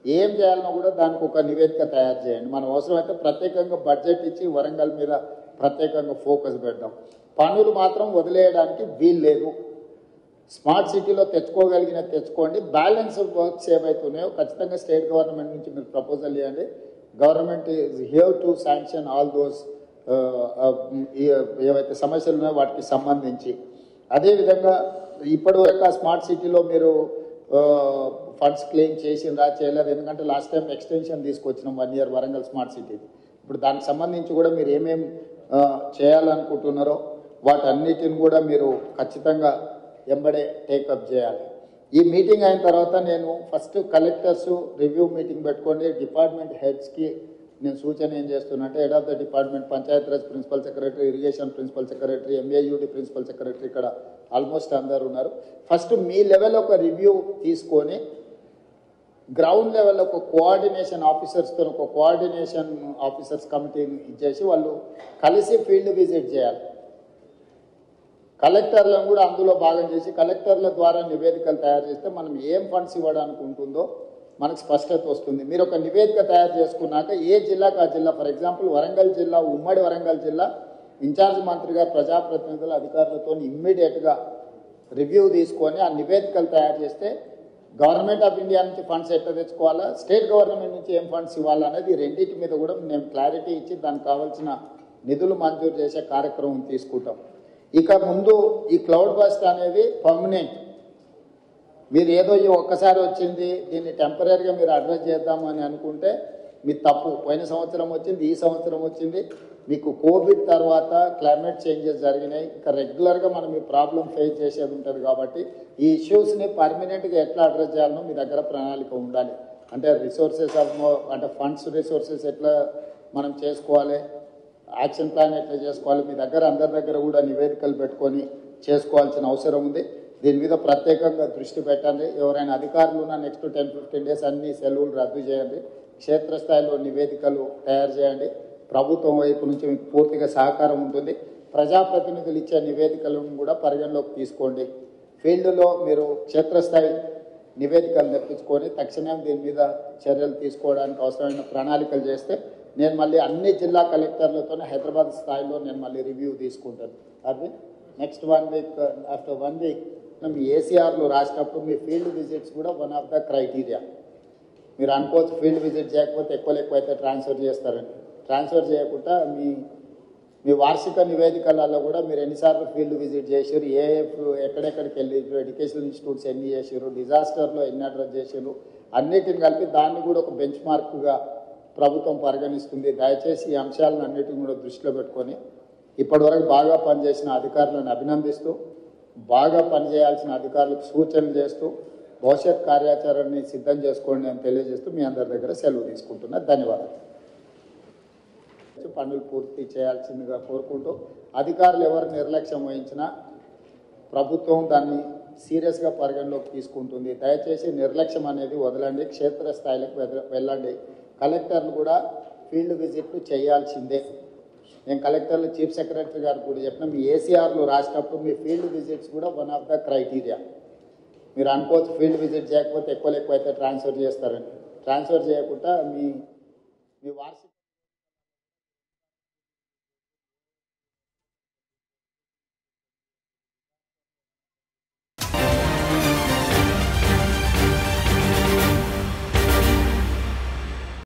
ఏం చేయాలనో కూడా దానికి ఒక నివేదిక తయారు చేయండి. మనం అవసరమైతే ప్రత్యేకంగా బడ్జెట్ ఇచ్చి వరంగల్ మీద ప్రత్యేకంగా ఫోకస్ పెడదాం. పనులు మాత్రం వదిలేయడానికి వీలు లేదు. స్మార్ట్ సిటీలో తెచ్చుకోగలిగిన తెచ్చుకోండి. బ్యాలెన్స్ వర్క్స్ ఏవైతున్నాయో ఖచ్చితంగా స్టేట్ గవర్నమెంట్ నుంచి మీరు ప్రపోజల్ ఇవ్వండి. Government is here to sanction all those ఏవైతే సమస్యలు ఉన్నాయో వాటికి సంబంధించి. అదేవిధంగా ఇప్పటివరకు స్మార్ట్ సిటీలో మీరు ఫండ్స్ క్లెయిమ్ చేసిందా చేయలేదు, ఎందుకంటే లాస్ట్ టైం ఎక్స్టెన్షన్ తీసుకొచ్చినాం 1 year వరంగల్ స్మార్ట్ సిటీ. ఇప్పుడు దానికి సంబంధించి కూడా మీరు ఏమేమి చేయాలనుకుంటున్నారో వాటన్నిటిని కూడా మీరు ఖచ్చితంగా ఎంబడే టేకప్ చేయాలి. ఈ మీటింగ్ అయిన తర్వాత నేను ఫస్ట్ కలెక్టర్స్ రివ్యూ మీటింగ్ పెట్టుకోండి. డిపార్ట్మెంట్ హెడ్స్కి నేను సూచన ఏం చేస్తున్నా అంటే head of the department, Panchayati Raj principal secretary, irrigation principal secretary, MAUD principal secretary, ఇక్కడ ఆల్మోస్ట్ అందరు ఉన్నారు. ఫస్ట్ మీ లెవెల్ ఒక రివ్యూ తీసుకొని గ్రౌండ్ లెవెల్ ఒక కోఆర్డినేషన్ ఆఫీసర్స్తో ఒక కోఆర్డినేషన్ ఆఫీసర్స్ కమిటీని ఇచ్చేసి వాళ్ళు కలిసి ఫీల్డ్ విజిట్ చేయాలి. కలెక్టర్లను కూడా అందులో భాగం చేసి కలెక్టర్ల ద్వారా నివేదికలు తయారు చేస్తే మనం ఏం ఫండ్స్ ఇవ్వడానికి ఉంటుందో మనకు స్పష్టత వస్తుంది. మీరు ఒక నివేదిక తయారు చేసుకున్నాక ఏ జిల్లాకు ఆ జిల్లా, ఫర్ ఎగ్జాంపుల్ వరంగల్ జిల్లా, ఉమ్మడి వరంగల్ జిల్లా ఇన్ఛార్జ్ మంత్రి గారు ప్రజాప్రతినిధులు అధికారులతో ఇమ్మీడియట్గా రివ్యూ తీసుకొని ఆ నివేదికలు తయారు చేస్తే గవర్నమెంట్ ఆఫ్ ఇండియా నుంచి ఫండ్స్ ఎట్లా తెచ్చుకోవాలా, స్టేట్ గవర్నమెంట్ నుంచి ఏం ఫండ్స్ ఇవ్వాలనేది రెండింటి మీద కూడా మేము క్లారిటీ ఇచ్చి దానికి కావాల్సిన నిధులు మంజూరు చేసే కార్యక్రమం తీసుకుంటాం. ఇక ముందు ఈ క్లౌడ్ బస్ట్ అనేది పర్మనెంట్. మీరు ఏదో ఈ ఒక్కసారి వచ్చింది దీన్ని టెంపరీగా మీరు అడ్రస్ చేద్దామని అనుకుంటే మీ తప్పు. పోయిన సంవత్సరం వచ్చింది, ఈ సంవత్సరం వచ్చింది. మీకు కోవిడ్ తర్వాత క్లైమేట్ చేంజెస్ జరిగినాయి. ఇంకా రెగ్యులర్గా మనం ఈ ప్రాబ్లం ఫేస్ చేసేది ఉంటుంది కాబట్టి ఈ ఇష్యూస్ని పర్మనెంట్గా ఎట్లా అడ్రస్ చేయాలనో మీ దగ్గర ప్రణాళిక ఉండాలి. అంటే రిసోర్సెస్ అంటే ఫండ్స్ రిసోర్సెస్ ఎట్లా మనం చేసుకోవాలి, యాక్షన్ ప్లాన్ ఎట్లా చేసుకోవాలి, మీ దగ్గర అందరి దగ్గర కూడా నివేదికలు పెట్టుకొని చేసుకోవాల్సిన అవసరం ఉంది. దీని మీద ప్రత్యేకంగా దృష్టి పెట్టండి. ఎవరైనా అధికారులు ఉన్న నెక్స్ట్ 10-15 days అన్ని సెలవులు రద్దు చేయండి. క్షేత్రస్థాయిలో నివేదికలు తయారు చేయండి. ప్రభుత్వం వైపు నుంచి మీకు పూర్తిగా సహకారం ఉంటుంది. ప్రజాప్రతినిధులు ఇచ్చే నివేదికలను కూడా పరిగణలోకి తీసుకోండి. ఫీల్డ్లో మీరు క్షేత్రస్థాయి నివేదికలు తెప్పించుకొని తక్షణం దీని మీద చర్యలు తీసుకోవడానికి అవసరమైన ప్రణాళికలు చేస్తే నేను మళ్ళీ అన్ని జిల్లా కలెక్టర్లతో హైదరాబాద్ స్థాయిలో నేను మళ్ళీ రివ్యూ తీసుకుంటాను. Arvind, next 1 week after 1 week మీ ఏసీఆర్లు రాసినప్పుడు మీ ఫీల్డ్ విజిట్స్ కూడా వన్ ఆఫ్ ద క్రైటీరియా. మీరు అనుకోవచ్చు ఫీల్డ్ విజిట్ చేయకపోతే ఎక్కువ అయితే ట్రాన్స్ఫర్ చేస్తారని. ట్రాన్స్ఫర్ చేయకుండా మీ వార్షిక నివేదికలలో కూడా మీరు ఎన్నిసార్లు ఫీల్డ్ విజిట్ చేసారు, ఎక్కడెక్కడికి వెళ్ళి, ఎడ్యుకేషనల్ ఇన్స్టిట్యూట్స్ ఎన్ని చేసారు, డిజాస్టర్లో ఎన్ని అడ్రస్ చేసారు, అన్నిటిని కలిపి దాన్ని కూడా ఒక బెంచ్ మార్క్గా ప్రభుత్వం పరిగణిస్తుంది. దయచేసి ఈ అంశాలను అన్నిటిని కూడా దృష్టిలో పెట్టుకొని ఇప్పటివరకు బాగా పనిచేసిన అధికారులను అభినందిస్తూ, బాగా పనిచేయాల్సిన అధికారులకు సూచనలు చేస్తూ భవిష్యత్ కార్యాచరణని సిద్ధం చేసుకోండి అని తెలియజేస్తూ మీ అందరి దగ్గర సెలవు తీసుకుంటున్నా. ధన్యవాదాలు. పనులు పూర్తి చేయాల్సిందిగా కోరుకుంటూ, అధికారులు ఎవరు నిర్లక్ష్యం వహించినా ప్రభుత్వం దాన్ని సీరియస్గా పరిగణలోకి తీసుకుంటుంది. దయచేసి నిర్లక్ష్యం అనేది వదలండి, క్షేత్రస్థాయిలకు వెళ్ళండి. కలెక్టర్లు కూడా ఫీల్డ్ విజిట్లు చేయాల్సిందే. నేను కలెక్టర్లు చీఫ్ సెక్రటరీ గారు కూడా చెప్పిన మీ ఏసీఆర్లు రాసినప్పుడు మీ ఫీల్డ్ విజిట్స్ కూడా వన్ ఆఫ్ ద క్రైటీరియా. మీరు అనుకోవచ్చు ఫీల్డ్ విజిట్ చేయకపోతే ఎక్కువ అయితే ట్రాన్స్ఫర్ చేస్తారని. ట్రాన్స్ఫర్ చేయకుండా మీ వార్షిక